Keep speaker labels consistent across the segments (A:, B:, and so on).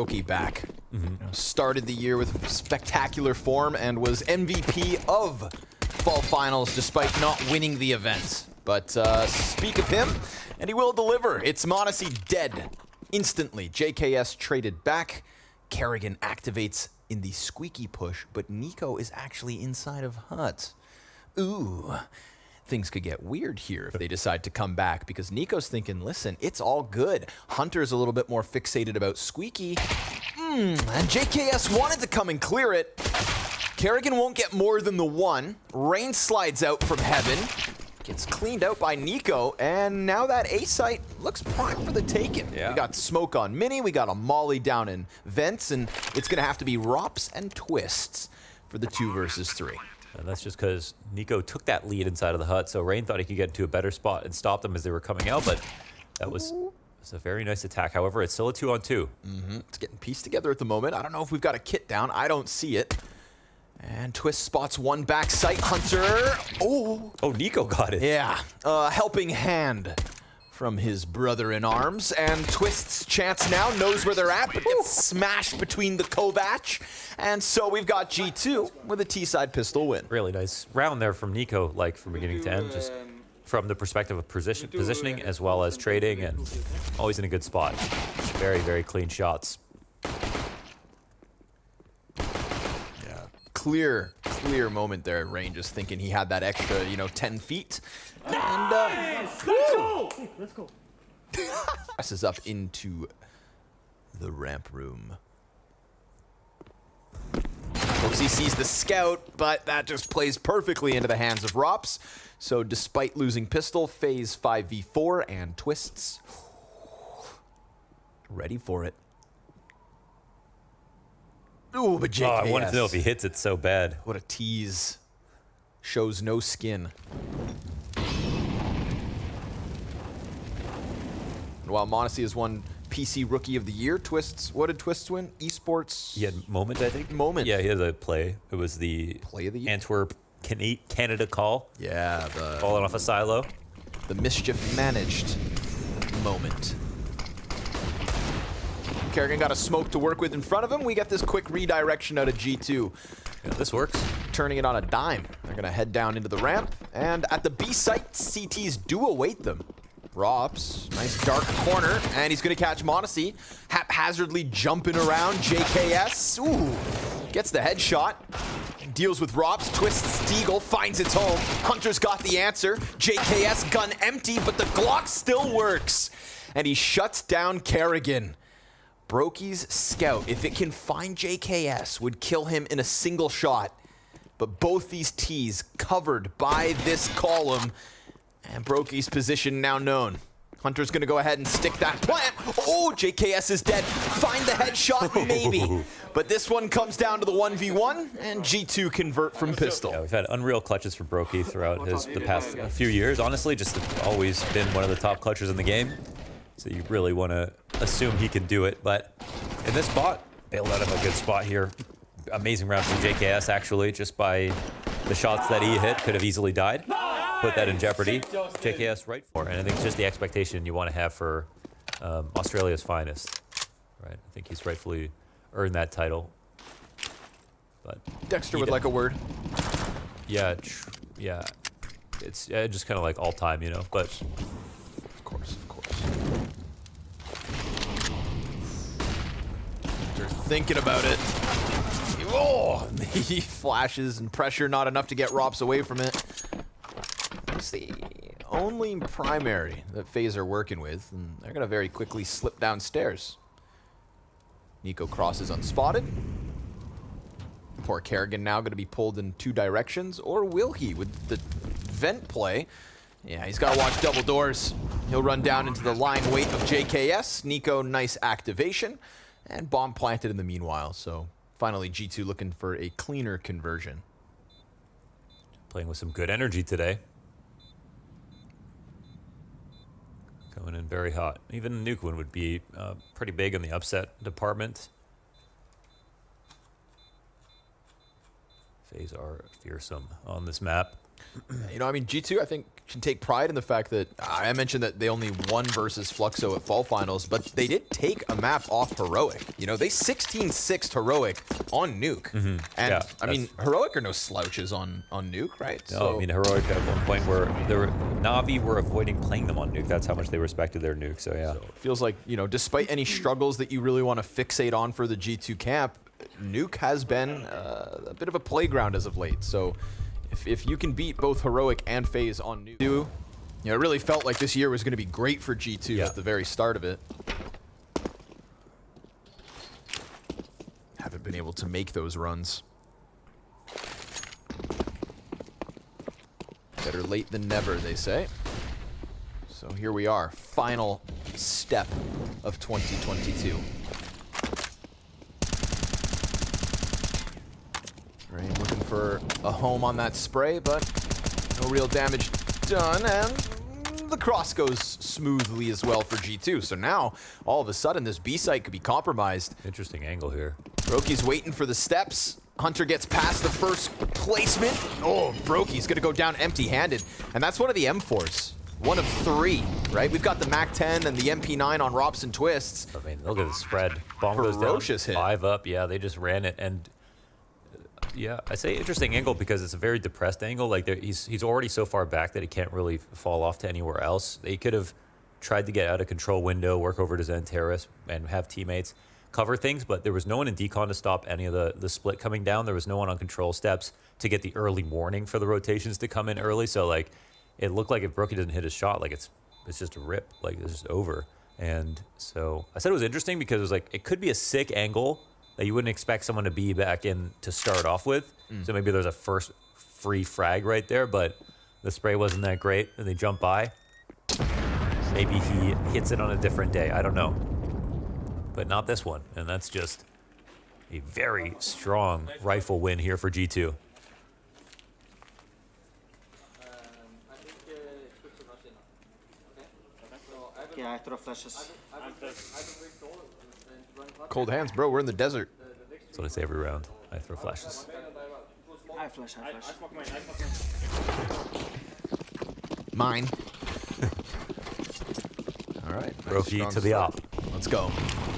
A: Brokey back. Started the year with spectacular form and was MVP of Fall Finals despite not winning the event. But speak of him, and he will deliver. It's m0NESY dead instantly. JKS traded back. Kerrigan activates in the squeaky push, but niko is actually inside of hut. Ooh. Things could get weird here if they decide to come back, because niko's thinking, listen, it's all good. Hunter's a little bit more fixated about squeaky. And JKS wanted to come and clear it. Kerrigan won't get more than the one. Rain slides out from heaven. Gets cleaned out by niko, and now that A site looks prime for the taking. Yeah. We got smoke on Mini, we got a molly down in vents, and it's gonna have to be Rops and Twists for the 2 versus 3.
B: And that's just because niko took that lead inside of the hut, so Rain thought he could get into a better spot and stop them as they were coming out, but that was a very nice attack. However, it's still a 2-on-2.
A: It's getting pieced together at the moment. I don't know if we've got a kit down. I don't see it. And Twist spots one back site. Hunter. Oh,
B: niko got it.
A: Yeah. Helping hand from his brother-in-arms. And Twist's chance now knows where they're at, but gets smashed between the Kovac. And so we've got G2 with a T-side pistol win.
B: Really nice round there from niko, like from beginning to end, just from the perspective of positioning as well as trading, and always in a good spot. Very, very clean shots.
A: Clear moment there. Rain just thinking he had that extra, 10 feet. And
C: Let's go.
A: presses up into the ramp room. He sees the scout, but that just plays perfectly into the hands of Rops. So despite losing pistol, FaZe 5v4 and Twists ready for it. Ooh, but JKS.
B: I wanted to know if he hits it so bad.
A: What a tease. Shows no skin. And while m0NESY has won PC Rookie of the Year, Twists, what did Twists win? Esports?
B: He had Moment, I think.
A: Moment.
B: Yeah, he had a play. It was the
A: Play of the Year?
B: Antwerp Canada call.
A: Yeah,
B: Falling off a silo.
A: the mischief managed moment. Kerrigan got a smoke to work with in front of him. We got this quick redirection out of G2.
B: Yeah, this works.
A: Turning it on a dime. They're going to head down into the ramp. And at the B site, CTs do await them. Rops, nice dark corner. And he's going to catch m0NESY. Haphazardly jumping around. JKS. Ooh. Gets the headshot. Deals with Rops. Twists Deagle. Finds its home. Hunter's got the answer. JKS gun empty, but the Glock still works. And he shuts down Kerrigan. Brokey's scout, if it can find JKS, would kill him in a single shot. But both these T's covered by this column. And Brokey's position now known. Hunter's gonna go ahead and stick that plant. Oh, JKS is dead. Find the headshot, maybe. But this one comes down to the 1v1, and G2 convert from pistol.
B: Yeah, we've had unreal clutches from Brokey throughout the past few years. Honestly, just always been one of the top clutchers in the game. So you really want to assume he can do it. But in this spot, bailed out of a good spot here. Amazing round from JKS, actually, just by the shots that he hit. Could have easily died. Put that in jeopardy. JKS right for it. And I think it's just the expectation you want to have for Australia's finest. Right? I think he's rightfully earned that title. But
A: Dexter would like a word.
B: Yeah, yeah. It's just kind of like all time, you know. But
A: of course. They're thinking about it. Oh, he flashes and pressure, not enough to get Rops away from it. It's the only primary that FaZe are working with, and they're going to very quickly slip downstairs. niko crosses unspotted. Poor Kerrigan now going to be pulled in two directions, or will he with the vent play? Yeah, he's got to watch double doors. He'll run down into the lying weight of JKS. niko, nice activation, and bomb planted in the meanwhile. So finally, G2 looking for a cleaner conversion.
B: Playing with some good energy today. Coming in very hot. Even Nuke one would be pretty big in the upset department. FaZe are fearsome on this map.
A: You know, I mean, G2, I think, can take pride in the fact that I mentioned that they only won versus Fluxo at Fall Finals, but they did take a map off Heroic. You know, they 16-6'd Heroic on Nuke. And,
B: yeah,
A: I mean, Heroic are no slouches on Nuke, right?
B: No,
A: So,
B: I mean, Heroic at one point where Navi were avoiding playing them on Nuke. That's how much they respected their Nuke, so yeah.
A: it feels like, you know, despite any struggles that you really want to fixate on for the G2 camp, Nuke has been a bit of a playground as of late. So if you can beat both Heroic and FaZe on Nuke, you know, it really felt like this year was going to be great for G2 at the very start of it. Haven't been able to make those runs. Better late than never, they say. So here we are, final step of 2022. Rain looking for a home on that spray, but no real damage done, and the cross goes smoothly as well for G2. So now, all of a sudden, this B site could be compromised.
B: Interesting angle here.
A: Brokey's waiting for the steps. Hunter gets past the first placement. Oh, Brokey's gonna go down empty-handed, and that's one of the M4s. One of 3, right? We've got the MAC-10 and the MP9 on Rops and Twists.
B: I mean, look at the spread. Bomb goes down,
A: Ferocious hit.
B: 5 up. Yeah, they just ran it, and yeah, I say interesting angle because it's a very depressed angle. Like he's already so far back that he can't really fall off to anywhere else. They could have tried to get out of control window, work over to xantares, and have teammates cover things, but there was no one in decon to stop any of the split coming down. There was no one on control steps to get the early warning for the rotations to come in early. So like, it looked like if Brokey doesn't hit his shot, like it's just a rip, like it's just over. And so I said it was interesting because it was like, it could be a sick angle that you wouldn't expect someone to be back in to start off with. So maybe there's a first free frag right there, but the spray wasn't that great and they jump by. Maybe he hits it on a different day, I don't know. But not this one, and that's just a very strong rifle win here for G2.
C: Yeah, I throw flashes.
A: Cold hands, bro. We're in the desert.
B: That's what I say every round. I throw flashes.
C: I flash.
A: Mine. All right.
B: Brokey to the op.
A: Let's go.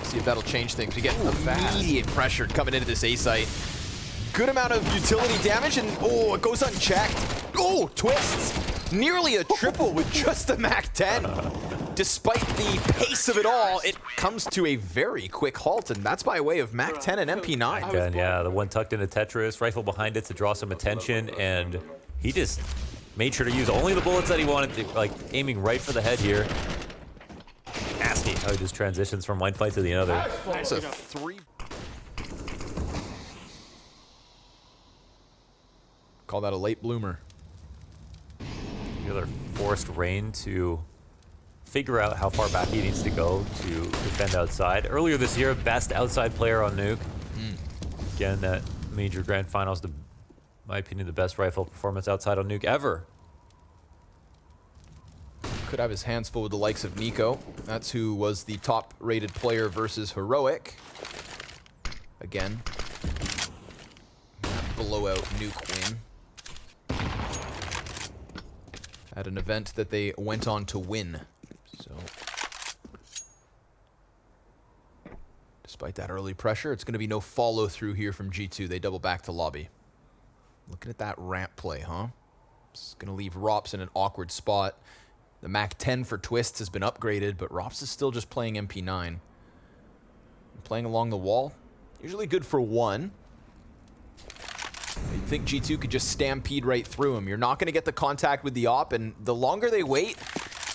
A: See if that'll change things. We get immediate pressure coming into this A site. Good amount of utility damage, and oh, it goes unchecked. Oh, twists. Nearly a triple with just the MAC-10. Despite the pace of it all, it comes to a very quick halt, and that's by way of MAC-10 and MP9.
B: Again, yeah, the one tucked into Tetris, rifle behind it to draw some attention, and he just made sure to use only the bullets that he wanted to, like aiming right for the head here. Nasty how he just transitions from one fight to the other.
A: It's a 3. Call that a late bloomer.
B: Another forced Rain to figure out how far back he needs to go to defend outside. Earlier this year, best outside player on Nuke. Again, that major grand finals, in my opinion, the best rifle performance outside on Nuke ever.
A: Could have his hands full with the likes of niko. That's who was the top-rated player versus Heroic. Again, blowout Nuke win. At an event that they went on to win. So, despite that early pressure, it's going to be no follow-through here from G2. They double back to lobby. Looking at that ramp play, huh? It's going to leave Rops in an awkward spot. The MAC-10 for Twists has been upgraded, but Rops is still just playing MP9. Playing along the wall, usually good for 1. You'd think G2 could just stampede right through him. You're not going to get the contact with the op, and the longer they wait,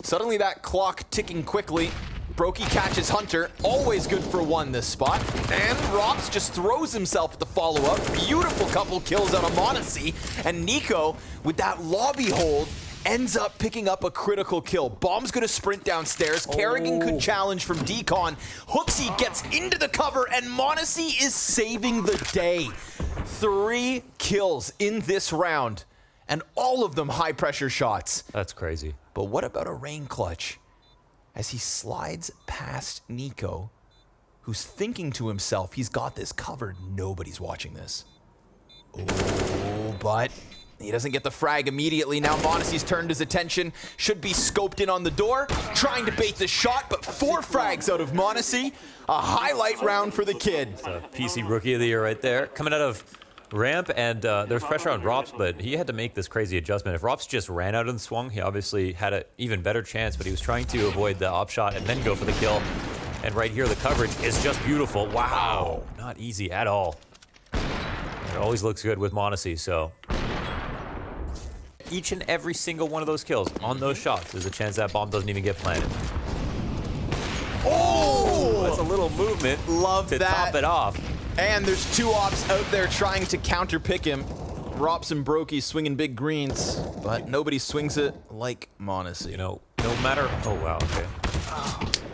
A: suddenly that clock ticking quickly. Brokey catches Hunter, always good for 1 this spot. And Rops just throws himself at the follow-up. Beautiful couple kills out of Monacy. And niko, with that lobby hold, ends up picking up a critical kill. Bomb's gonna sprint downstairs. Kerrigan could challenge from decon. Hooksy gets into the cover, and Monacy is saving the day. 3 kills in this round, and all of them high-pressure shots.
B: That's crazy.
A: But what about a rain clutch? As he slides past niko, who's thinking to himself, he's got this covered. Nobody's watching this. Oh, but He doesn't get the frag immediately. Now Monacy's turned his attention. Should be scoped in on the door. Trying to bait the shot, but 4 frags out of Monacy. A highlight round for the kid.
B: It's a PC Rookie of the Year right there. Coming out of ramp, and there's pressure on Rops, but he had to make this crazy adjustment. If Rops just ran out and swung, he obviously had an even better chance, but he was trying to avoid the op shot and then go for the kill. And right here, the coverage is just beautiful. Wow. Not easy at all. It always looks good with Monacy, so each and every single one of those kills on those shots, there's a chance that bomb doesn't even get planted.
A: Oh!
B: That's a little movement.
A: Love
B: to
A: that.
B: top it off.
A: And there's 2 ops out there trying to counter pick him. Rops and Brokey swinging big greens, but nobody swings it like Monacy.
B: You know, no matter. Oh wow. Okay.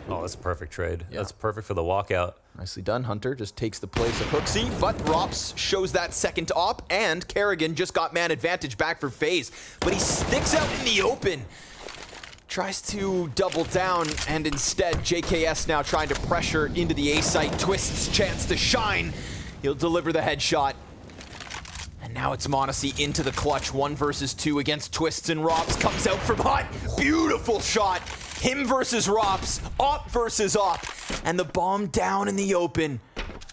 B: Oh, that's a perfect trade. Yeah. That's perfect for the walkout.
A: Nicely done. Hunter just takes the place of Hooksy, but Rops shows that second op, and Kerrigan just got man advantage back for FaZe, but he sticks out in the open. Tries to double down, and instead JKS now trying to pressure into the A site. Twist's chance to shine. He'll deliver the headshot. And now it's Monacy into the clutch. 1 versus 2 against Twists, and Rops comes out from hot. Beautiful shot. Him versus Rops. Op versus op. And the bomb down in the open.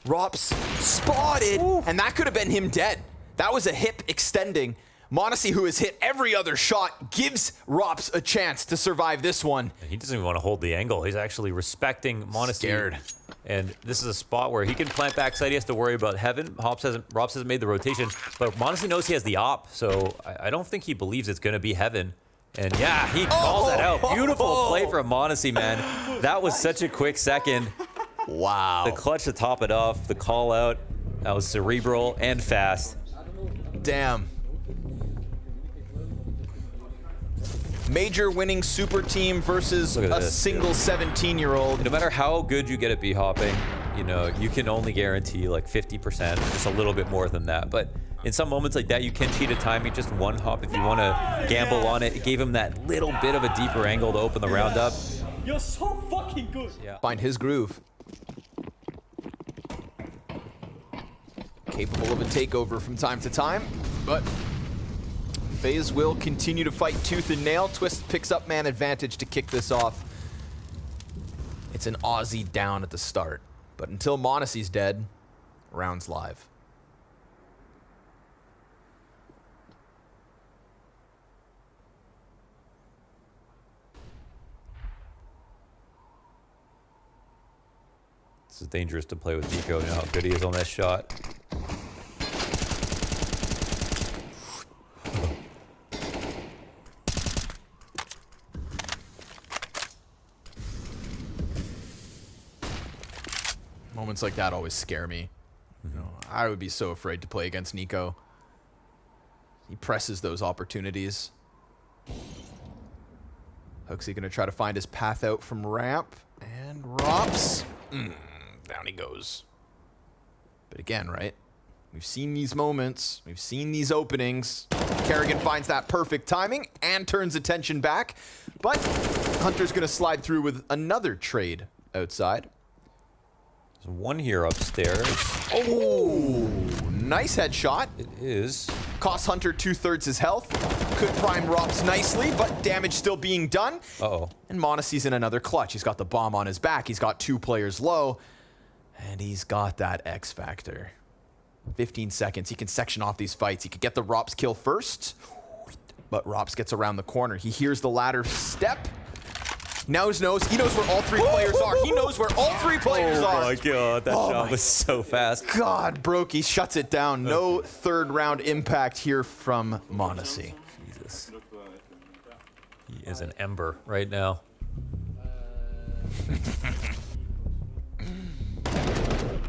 A: Rops spotted. Ooh. And that could have been him dead. That was a hip extending. Monacy, who has hit every other shot, gives Rops a chance to survive this one.
B: He doesn't even want to hold the angle. He's actually respecting Monacy.
A: Scared.
B: And this is a spot where he can plant backside. He has to worry about heaven. Rops hasn't made the rotation, but Monacy knows he has the op, so I don't think he believes it's going to be heaven. And yeah, he calls it out. Beautiful play from Monacy, man. That was such a quick second.
A: Wow.
B: The clutch to top it off, the call out, that was cerebral and fast.
A: Damn. Major winning super team versus a single 17-year-old.
B: No matter how good you get at b-hopping, you know, you can only guarantee like 50%, just a little bit more than that. But in some moments like that, you can cheat a timing, just 1 hop if you want to gamble on it. It gave him that little bit of a deeper angle to open the round up.
D: You're so fucking good.
B: Yeah.
A: Find his groove. Capable of a takeover from time to time, but FaZe will continue to fight tooth and nail. Twist picks up man advantage to kick this off. It's an Aussie down at the start, but until Monacy's dead, round's live.
B: This is dangerous to play with niko. You know how good he is on that shot.
A: Moments like that always scare me. You know, I would be so afraid to play against niko. He presses those opportunities. Hooksy gonna try to find his path out from ramp, and Rops. Down he goes. But again, right? We've seen these moments. We've seen these openings. Kerrigan finds that perfect timing and turns attention back. But Hunter's gonna slide through with another trade outside.
B: There's 1 here upstairs.
A: Oh, nice headshot.
B: It is.
A: Costs Hunter 2/3 his health. Could prime Rops nicely, but damage still being done.
B: Uh-oh.
A: And Monacy's in another clutch. He's got the bomb on his back. He's got 2 players low. And he's got that X factor. 15 seconds. He can section off these fights. He could get the Rops kill first. But Rops gets around the corner. He hears the ladder step. Now he knows where all 3 players are. He knows where all 3 players are.
B: Oh my god, that shot was so fast.
A: God, Brokey shuts it down. No 3rd round impact here from Monacy.
B: Jesus. He is an ember right now.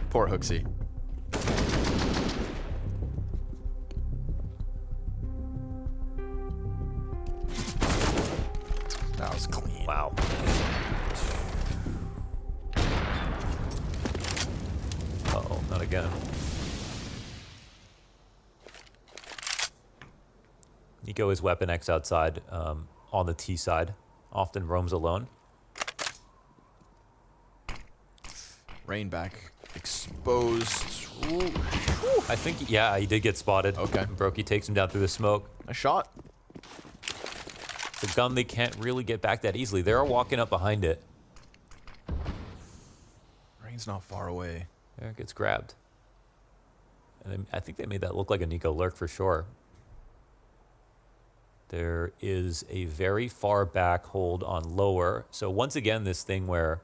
A: Poor Hooksy. That was clean.
B: Wow. Uh-oh, not again. niko is weapon X outside on the T side. Often roams alone.
A: Rain back. Exposed
B: I think, yeah, he did get spotted.
A: Okay.
B: Brokey takes him down through the smoke.
A: A shot.
B: The gun they can't really get back that easily. They're walking up behind it.
A: Rain's not far away.
B: There it gets grabbed. And then I think they made that look like a Niko lurk for sure. There is a very far back hold on lower. So once again, this thing where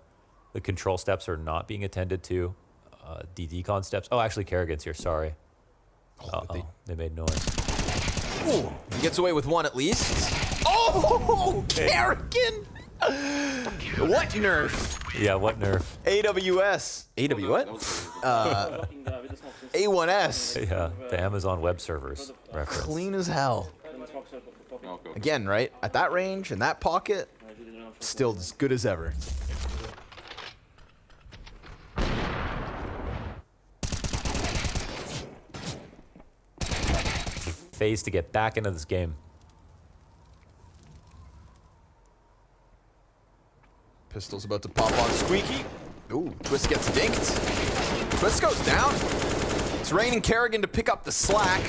B: the control steps are not being attended to. decon steps. Oh, actually, Kerrigan's here. Sorry. They made noise.
A: Ooh, he gets away with one at least. Oh, Kerrigan! What nerf?
B: Yeah, what nerf?
A: AWS. AW what? A1S.
B: Yeah, the Amazon Web Servers reference.
A: Clean as hell. Again, right? At that range, in that pocket, still as good as ever.
B: FaZe to get back into this game.
A: Pistol's about to pop on Squeaky. Ooh, Twist gets dinked. Twist goes down. It's Rain and Kerrigan to pick up the slack.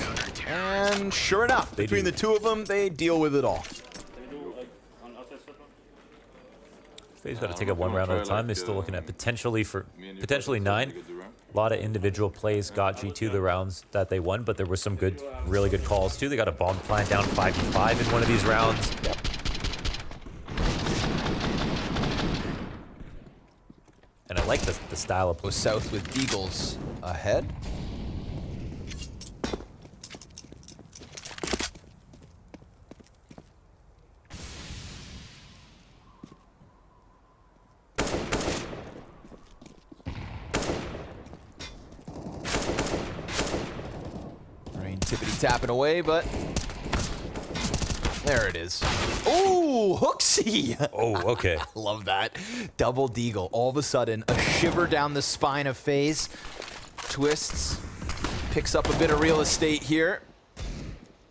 A: And sure enough, between the two of them, they deal with it all.
B: FaZe got to take it one round at a time. They're still looking at potentially 9. A lot of individual plays got G2 the rounds that they won, but there were some good, really good calls too. They got a bomb plant down 5v5 in one of these rounds. And I like the style of play.
A: Goes south with Deagles ahead. Rain tippity-tapping away, but there it is. Ooh, Hooksy!
B: Oh, okay.
A: Love that. Double deagle. All of a sudden, a shiver down the spine of FaZe. Twists. Picks up a bit of real estate here.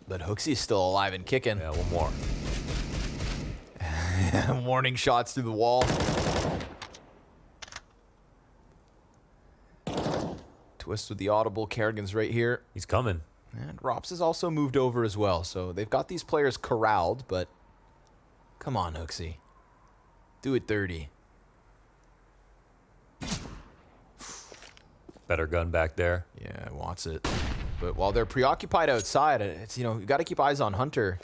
A: But Hooksy's still alive and kicking.
B: Yeah, one more.
A: Warning shots through the wall. Twist with the audible. Kerrigan's right here.
B: He's coming.
A: And Rops has also moved over as well. So they've got these players corralled, but come on, Hooksy. Do it 30.
B: Better gun back there.
A: Yeah, wants it. But while they're preoccupied outside, it's, you know, you got to keep eyes on Hunter.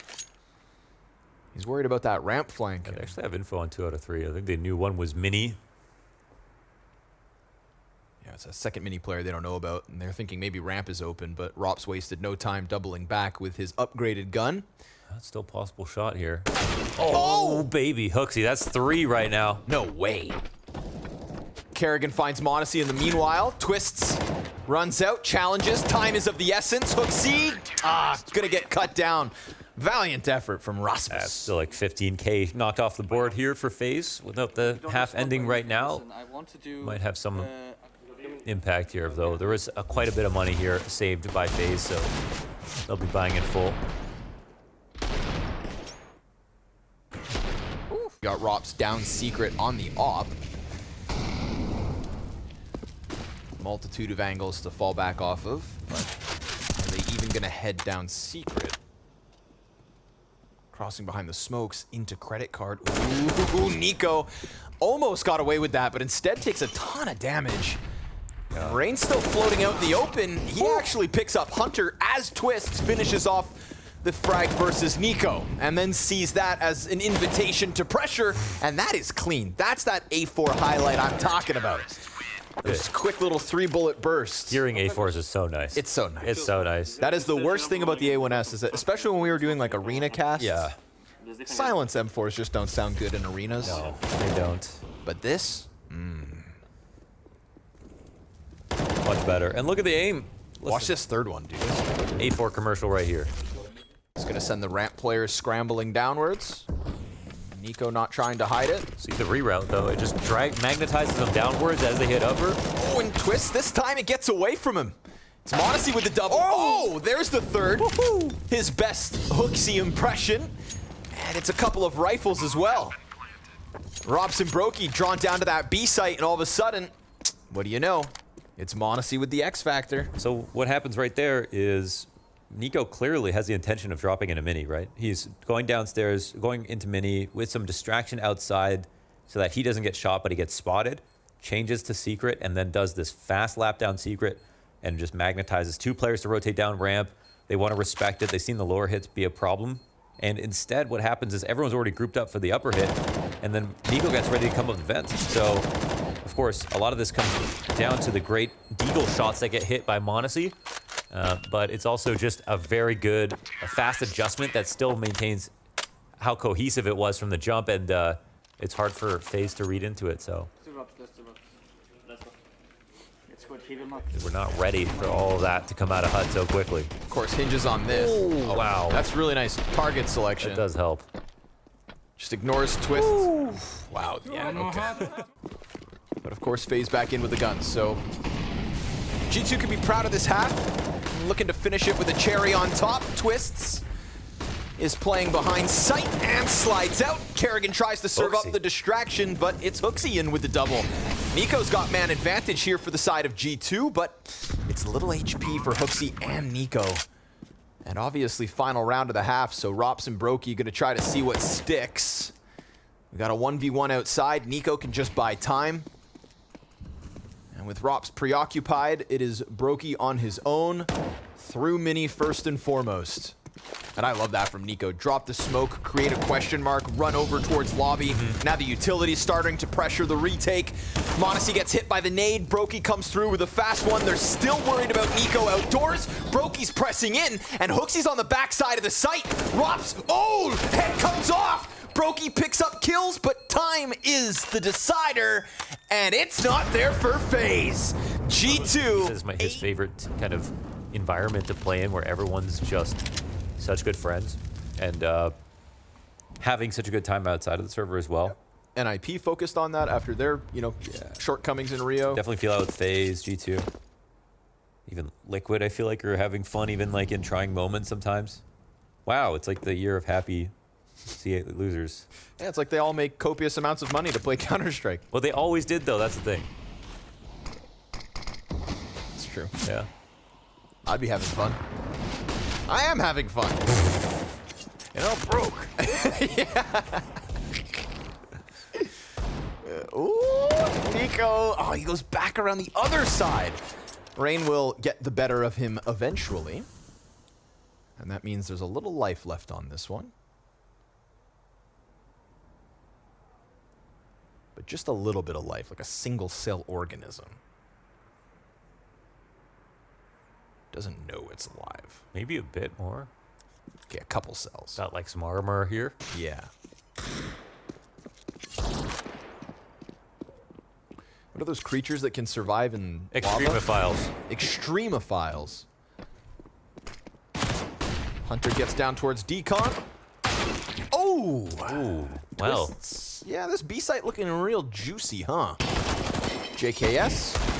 A: He's worried about that ramp flank.
B: Yeah, they actually have info on 2 out of 3. I think they knew one was mini.
A: Yeah, it's a second mini player they don't know about, and they're thinking maybe ramp is open, but Rops wasted no time doubling back with his upgraded gun.
B: That's still a possible shot here. Oh, baby. Hooksy, that's 3 right now.
A: No way. Kerrigan finds Modesty in the meanwhile. Twists, runs out, challenges. Time is of the essence. Hooksy, gonna get cut down. Valiant effort from Rasmus.
B: That's still like 15K knocked off the board here for FaZe. Without the half ending right now, might have some impact here, though. There is quite a bit of money here saved by FaZe, so they'll be buying in full.
A: Got Rops down secret on the op. Multitude of angles to fall back off of, but are they even gonna head down secret? Crossing behind the smokes into credit card. Ooh, Niko almost got away with that, but instead takes a ton of damage. Rain's still floating out in the open. He actually picks up Hunter as Twists finishes off the frag versus Niko, and then sees that as an invitation to pressure, and that is clean. That's that A4 highlight I'm talking about. Those quick little 3-bullet bursts.
B: Hearing A4s is so nice.
A: It's so nice.
B: It's so nice.
A: That is the worst thing about the A1S, is that, especially when we were doing like arena casts,
B: Yeah.
A: silence M4s just don't sound good in arenas.
B: No, they don't.
A: But this,
B: Much better. And look at the aim.
A: watch this third one, dude.
B: A4 commercial right here.
A: It's gonna send the ramp players scrambling downwards. Niko not trying to hide it.
B: See the reroute, though. It just magnetizes them downwards as they hit upper.
A: Oh, and Twist, this time it gets away from him. It's Modesty with the double. Oh, there's the third. His best Hooksy impression. And it's a couple of rifles as well. Robson Brokey drawn down to that B site, and all of a sudden, what do you know? It's Monacy with the X Factor.
B: So what happens right there is niko clearly has the intention of dropping in a mini, right? He's going downstairs, going into mini with some distraction outside so that he doesn't get shot, but he gets spotted, changes to secret, and then does this fast lap down secret and just magnetizes 2 players to rotate down ramp. They want to respect it. They've seen the lower hits be a problem. And instead, what happens is everyone's already grouped up for the upper hit, and then niko gets ready to come up the vents. So, of course, a lot of this comes down to the great deagle shots that get hit by Monacy. But it's also just a very good, fast adjustment that still maintains how cohesive it was from the jump, and it's hard for FaZe to read into it. So we're not ready for all of that to come out of HUD so quickly.
A: Of course, hinges on this.
B: Oh, wow.
A: That's really nice target selection.
B: It does help.
A: Just ignores twists. Ooh. Wow, yeah, okay. But of course, FaZe back in with the guns, so G2 can be proud of this half. Looking to finish it with a cherry on top. Twists is playing behind sight and slides out. Kerrigan tries to serve up the distraction, but it's HooXi in with the double. niko's got man advantage here for the side of G2, but it's a little HP for HooXi and niko. And obviously, final round of the half, so Rops and brokey gonna try to see what sticks. We got a 1v1 outside. niko can just buy time. And with Rops preoccupied, it is brokey on his own through mini first and foremost. And I love that from niko. Drop the smoke, create a question mark, run over towards lobby. Now the utility's starting to pressure the retake. Monacy gets hit by the nade. brokey comes through with a fast one. They're still worried about niko outdoors. brokey's pressing in, and HooXi's on the backside of the site. Rops, oh, head comes off. brokey picks up kills, but time is the decider, and it's not there for FaZe. G2.
B: This is his favorite kind of environment to play in, where everyone's just such good friends and having such a good time outside of the server as well.
A: NIP focused on that after their, shortcomings in Rio.
B: Definitely feel out with FaZe, G2. Even Liquid, I feel like, are having fun, even like in trying moments sometimes. Wow, it's like the year of happy C8 losers.
A: Yeah, it's like they all make copious amounts of money to play Counter-Strike.
B: Well, they always did, though. That's the thing.
A: It's true.
B: Yeah.
A: I'd be having fun. I am having fun. Broke. Yeah. Ooh, niko. Oh, he goes back around the other side. Rain will get the better of him eventually. And that means there's a little life left on this one. But just a little bit of life, like a single cell organism. Doesn't know it's alive.
B: Maybe a bit more.
A: Okay, a couple cells.
B: Got like some armor here.
A: Yeah. What are those creatures that can survive in
B: Extremophiles.
A: Extremophiles. Hunter gets down towards Decon. Oh!
B: Ooh, wow.
A: Twists. Yeah, this B site looking real juicy, huh? JKS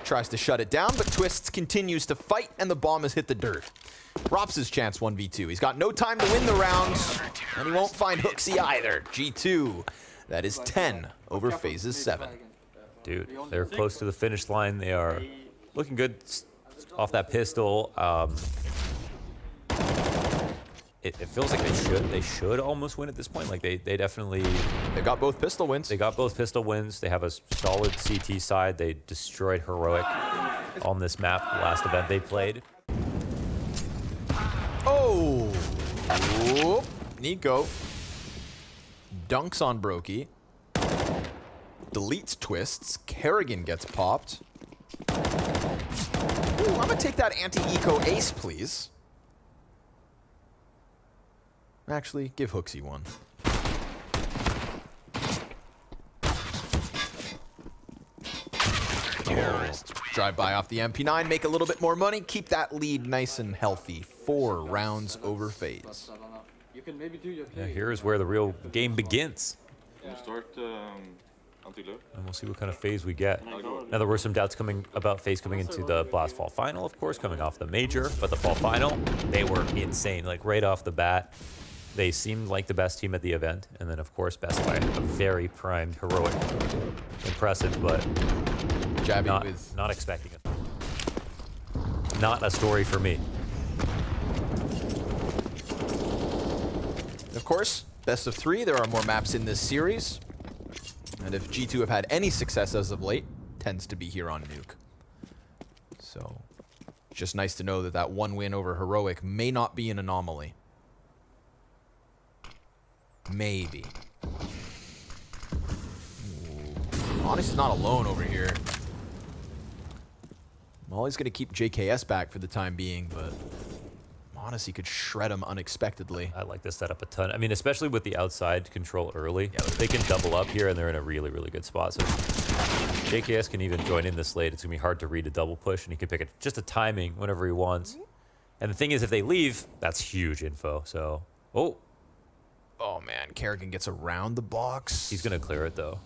A: tries to shut it down, but Twists continues to fight, and the bomb has hit the dirt. Rops' chance 1v2. He's got no time to win the round, and he won't find HooXi either. G2. That is 10 over FaZe's 7.
B: Dude, they're close to the finish line. They are looking good off that pistol. It feels like they should almost win at this point. Like they definitely.
A: They've got both pistol wins.
B: They got both pistol wins. They have a solid CT side. They destroyed Heroic on this map, the last event they played.
A: Oh! Whoop. niko dunks on brokey. Deletes Twists. Kerrigan gets popped. Ooh, I'm gonna take that anti-eco ace, please. Actually, give HooXi one. Drive by off the MP9, make a little bit more money, keep that lead nice and healthy. 4 rounds over FaZe.
B: Yeah, here's where the real game begins.
E: Start
B: and we'll see what kind of FaZe we get. Now, there were some doubts about FaZe coming into the Blast Fall Final, of course, coming off the Major, but the Fall Final, they were insane. Like, right off the bat, they seemed like the best team at the event. And then, of course, best by a very primed Heroic. Impressive, but
A: Jabby with...
B: Not expecting it. Not a story for me.
A: Of course, best of 3. There are more maps in this series. And if G2 have had any success as of late, tends to be here on Nuke. So, just nice to know that that one win over Heroic may not be an anomaly. Maybe. Honestly, not alone over here. Molly's going to keep JKS back for the time being, but Odyssey could shred him unexpectedly.
B: I like this setup a ton. I mean, especially with the outside control early. Yeah, they can double up here, and they're in a really, really good spot. So JKS can even join in this late. It's going to be hard to read a double push, and he can pick just a timing whenever he wants. And the thing is, if they leave, that's huge info. So, oh,
A: man, Kerrigan gets around the box.
B: He's going to clear it, though.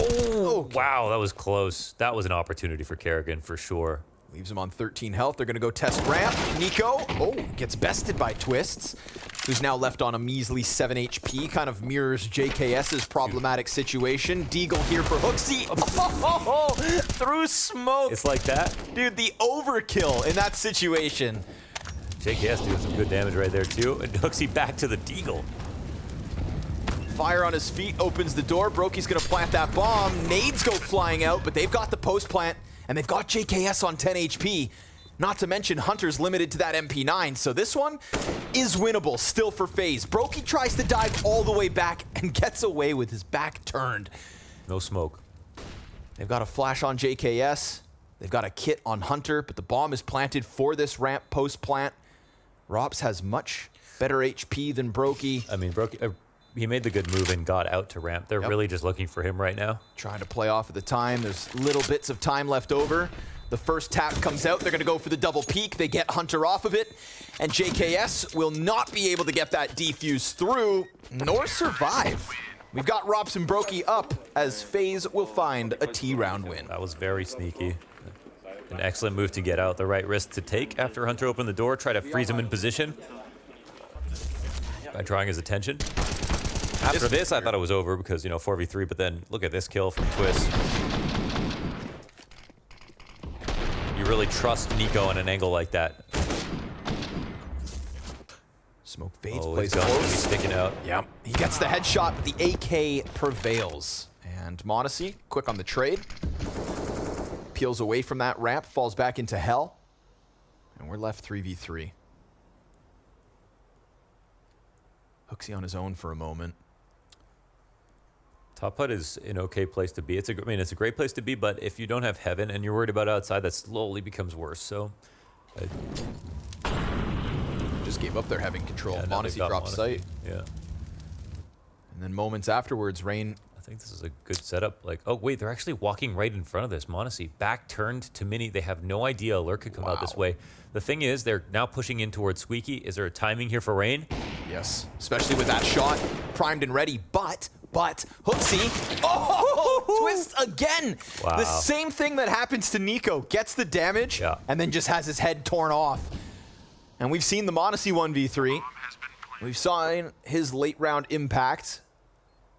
B: Oh, wow, that was close. That was an opportunity for Kerrigan, for sure.
A: Leaves him on 13 health. They're going to go test ramp. niko, gets bested by Twists, who's now left on a measly 7 HP. Kind of mirrors JKS's problematic situation. Deagle here for Hooksy. Oh, through smoke.
B: It's like that?
A: Dude, the overkill in that situation.
B: JKS doing some good damage right there, too. And Hooksy back to the Deagle.
A: Fire on his feet, opens the door. Brokey's going to plant that bomb. Nades go flying out, but they've got the post plant. And they've got JKS on 10 HP. Not to mention Hunter's limited to that MP9. So this one is winnable still for FaZe. Brokey tries to dive all the way back and gets away with his back turned.
B: No smoke.
A: They've got a flash on JKS. They've got a kit on Hunter, but the bomb is planted for this ramp post plant. Rops has much better HP than Brokey.
B: I mean, Brokey... he made the good move and got out to ramp. They're really just looking for him right now.
A: Trying to play off at the time. There's little bits of time left over. The first tap comes out. They're going to go for the double peek. They get Hunter off of it. And JKS will not be able to get that defuse through, nor survive. We've got Rops and Brokey up as FaZe will find a T-round win.
B: That was very sneaky. An excellent move to get out. The right risk to take after Hunter opened the door. Try to freeze him in position by drawing his attention. After this, I thought it was over because, you know, 4v3, but then look at this kill from Twist. You really trust niko in an angle like that.
A: Smoke fades,
B: Oh,
A: plays
B: his gun's gonna be
A: close.
B: sticking out.
A: Yep, he gets the headshot, but the AK prevails. And Modesty, quick on the trade. Peels away from that ramp, falls back into hell. And we're left 3v3. Hooksy on his own for a moment.
B: Top hut is an okay place to be. I mean, it's a great place to be, but if you don't have heaven and you're worried about outside, that slowly becomes worse. So,
A: Just gave up their having control.
B: yeah,
A: Modesty drops sight.
B: Yeah,
A: And then moments afterwards, Rain.
B: I think this is a good setup. Like, oh wait, they're actually walking right in front of this. Modesty back turned to Mini. They have no idea Alert could come out this way. The thing is, they're now pushing in towards Squeaky. Is there a timing here for Rain?
A: Yes, especially with that shot primed and ready. But Hooksy, twist again.
B: Wow.
A: The same thing that happens to niko. Gets the damage and then just has his head torn off. And we've seen the Modesty 1v3. We've seen his late round impact.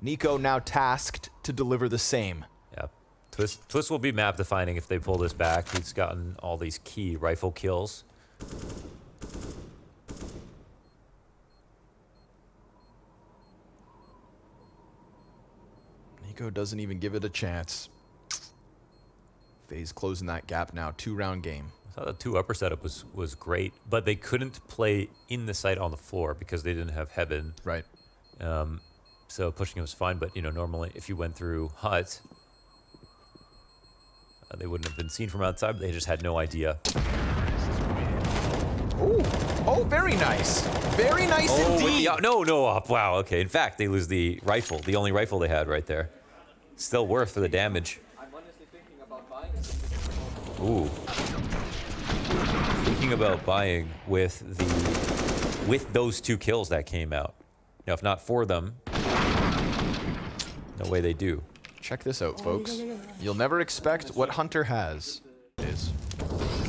A: niko now tasked to deliver the same.
B: Yeah, Twist will be map defining if they pull this back. He's gotten all these key rifle kills.
A: niko doesn't even give it a chance. FaZe closing that gap now. 2-round game.
B: I thought the 2 upper setup was great, but they couldn't play in the site on the floor because they didn't have heaven.
A: Right.
B: So pushing it was fine, but you know, normally if you went through hut, they wouldn't have been seen from outside, but they just had no idea.
A: Ooh. Oh, very nice. Very nice indeed.
B: No, wow, okay. In fact, they lose the rifle, the only rifle they had right there. Still worth for the damage.
C: I'm honestly thinking about buying it.
B: Ooh. Thinking about buying with those 2 kills that came out. Now, if not for them, no way they do.
A: Check this out, folks. You'll never expect what Hunter has.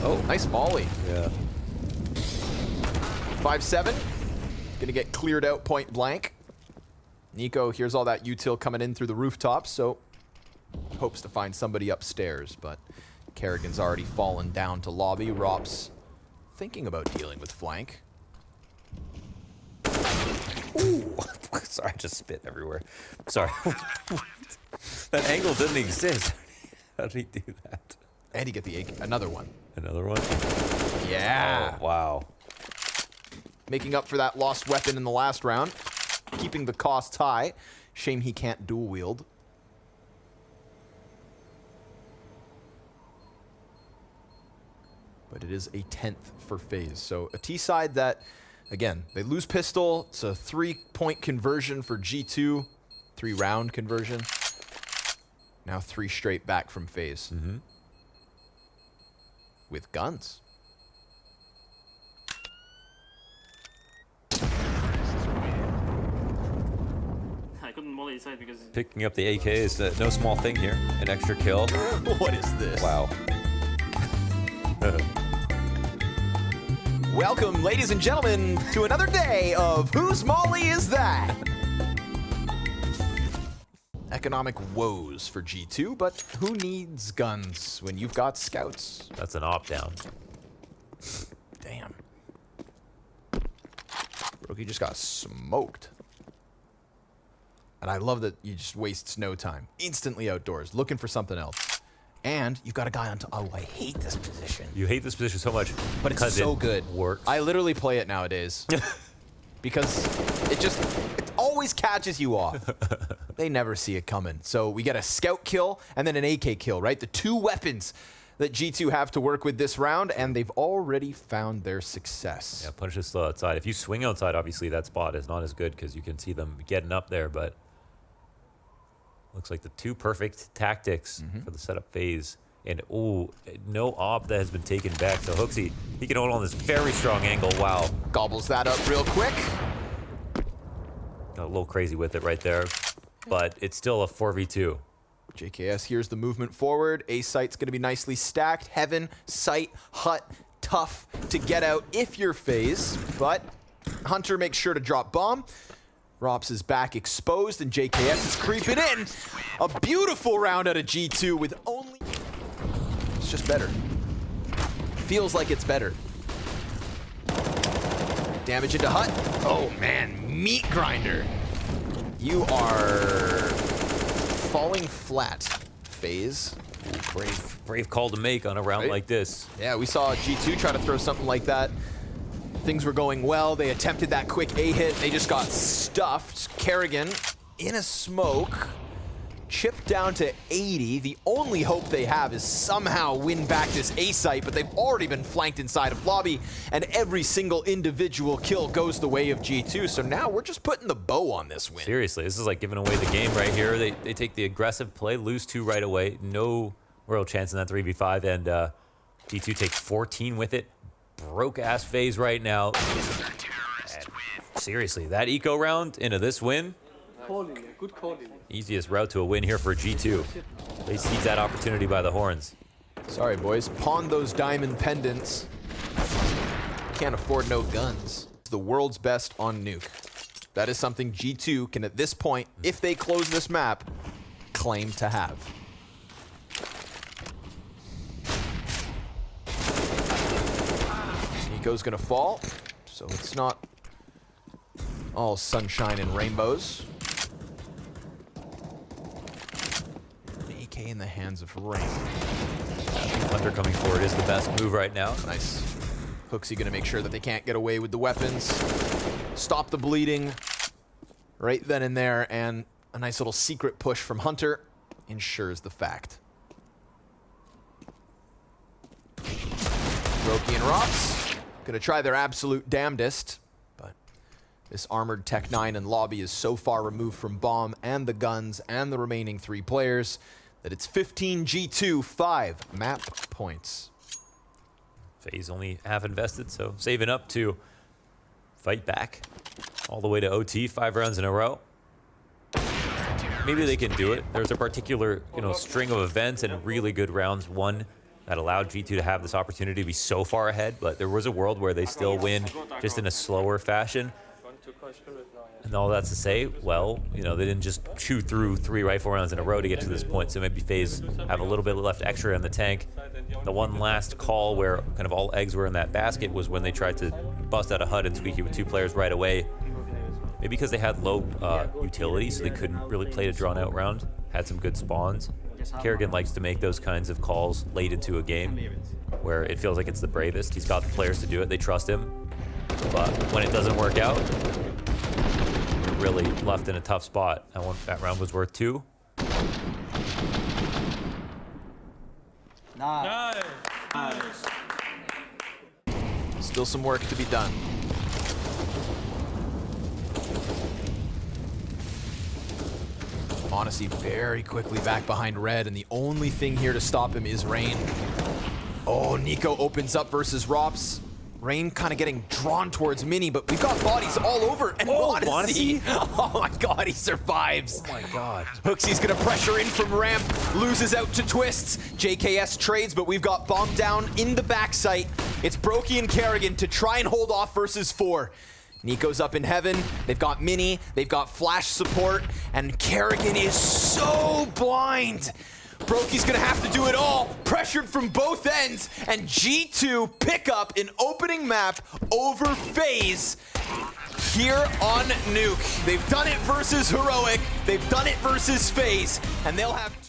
A: Oh, nice molly.
B: Yeah.
A: 5-7. Gonna get cleared out point blank. niko hears all that util coming in through the rooftops, so hopes to find somebody upstairs, but Kerrigan's already fallen down to lobby. Rop's thinking about dealing with flank.
B: Ooh. Sorry, I just spit everywhere. Sorry. That angle didn't exist. How did he do that?
A: And he get the another one.
B: Another one?
A: Yeah.
B: Oh, wow.
A: Making up for that lost weapon in the last round. Keeping the costs high. Shame he can't dual wield. But it is a 10th for FaZe. So a T side that, again, they lose pistol. It's a 3-point conversion for G2. 3-round conversion. Now 3 straight back from FaZe.
B: Mm-hmm.
A: With guns.
D: I couldn't molly inside because
B: Picking up the AK is no small thing here. An extra kill.
A: What is this?
B: Wow.
A: Welcome, ladies and gentlemen, to another day of Whose Molly Is That? Economic woes for G2, but who needs guns when you've got scouts?
B: That's an op down.
A: Damn. Brokey just got smoked. And I love that you just wastes no time. Instantly outdoors, looking for something else. And you've got a guy on top. Oh, I hate this position.
B: You hate this position so much.
A: But it's so good.
B: Works.
A: I literally play it nowadays. Because it always catches you off. They never see it coming. So we get a scout kill and then an AK kill, right? The 2 weapons that G2 have to work with this round, and they've already found their success.
B: Yeah, punch is slow outside. If you swing outside, obviously that spot is not as good because you can see them getting up there, but looks like the 2 perfect tactics for the setup phase. And, ooh, no op that has been taken back. So Hooksy, he can hold on this very strong angle. Wow.
A: Gobbles that up real quick.
B: Got a little crazy with it right there, but it's still a 4v2.
A: JKS here's the movement forward. A site's going to be nicely stacked. Heaven, site, hut, tough to get out if you're FaZe, but Hunter makes sure to drop bomb. Rops is back exposed, and JKS is creeping in. A beautiful round out of G2 with only... It's just better. Feels like it's better. Damage into hut. Oh, man. Meat grinder. You are falling flat, FaZe.
B: Ooh, brave call to make on a round like this.
A: Yeah, we saw G2 try to throw something like that. Things were going well. They attempted that quick A hit. They just got stuffed. Kerrigan in a smoke. Chipped down to 80. The only hope they have is somehow win back this A site, but they've already been flanked inside of lobby, and every single individual kill goes the way of G2. So now we're just putting the bow on this win.
B: Seriously, this is like giving away the game right here. They take the aggressive play, lose 2 right away. No real chance in that 3v5, and G2 takes 14 with it. Broke-ass FaZe right now. And seriously, that eco round into this win.
C: Calling, good calling.
B: Easiest route to a win here for G2. They seize that opportunity by the horns.
A: Sorry, boys. Pawn those diamond pendants. Can't afford no guns. It's the world's best on nuke. That is something G2 can, at this point, if they close this map, claim to have. Nico's gonna fall, so it's not all sunshine and rainbows. AK in the hands of Rain.
B: Hunter coming forward is the best move right now.
A: Nice. Hooksy gonna make sure that they can't get away with the weapons. Stop the bleeding right then and there, and a nice little secret push from Hunter ensures the fact. Brokey and Rops gonna try their absolute damnedest, but this armored Tech 9 and lobby is so far removed from bomb and the guns and the remaining 3 players that it's 15 G2, 5 map points.
B: FaZe only half invested, so saving up to fight back all the way to OT, 5 rounds in a row. Maybe they can do it. There's a particular, string of events and really good rounds won that allowed G2 to have this opportunity to be so far ahead, but there was a world where they still win just in a slower fashion. And all that's to say, well, you know, they didn't just chew through 3 rifle rounds in a row to get to this point, so maybe FaZe have a little bit left extra in the tank. The one last call where kind of all eggs were in that basket was when they tried to bust out a HUD and squeaky with 2 players right away. Maybe because they had low utility, so they couldn't really play a drawn-out round. Had some good spawns. Kerrigan likes to make those kinds of calls late into a game where it feels like it's the bravest. He's got the players to do it. They trust him. But when it doesn't work out, really left in a tough spot. That round was worth 2.
C: Nice.
A: Still some work to be done. Honesty very quickly back behind red, and the only thing here to stop him is Rain. Oh, Niko opens up versus Rops. Rain kind of getting drawn towards Mini, but we've got bodies all over. And Honesty, oh my god, he survives.
B: Oh my god.
A: Hooksy's gonna pressure in from ramp, loses out to Twists. JKS trades, but we've got bomb down in the backside. It's Brokey and Kerrigan to try and hold off versus 4. Niko's up in heaven, they've got Mini, they've got flash support, and Kerrigan is so blind. Brokey's gonna have to do it all, pressured from both ends, and G2 pick up an opening map over FaZe here on Nuke. They've done it versus Heroic, they've done it versus FaZe, and they'll have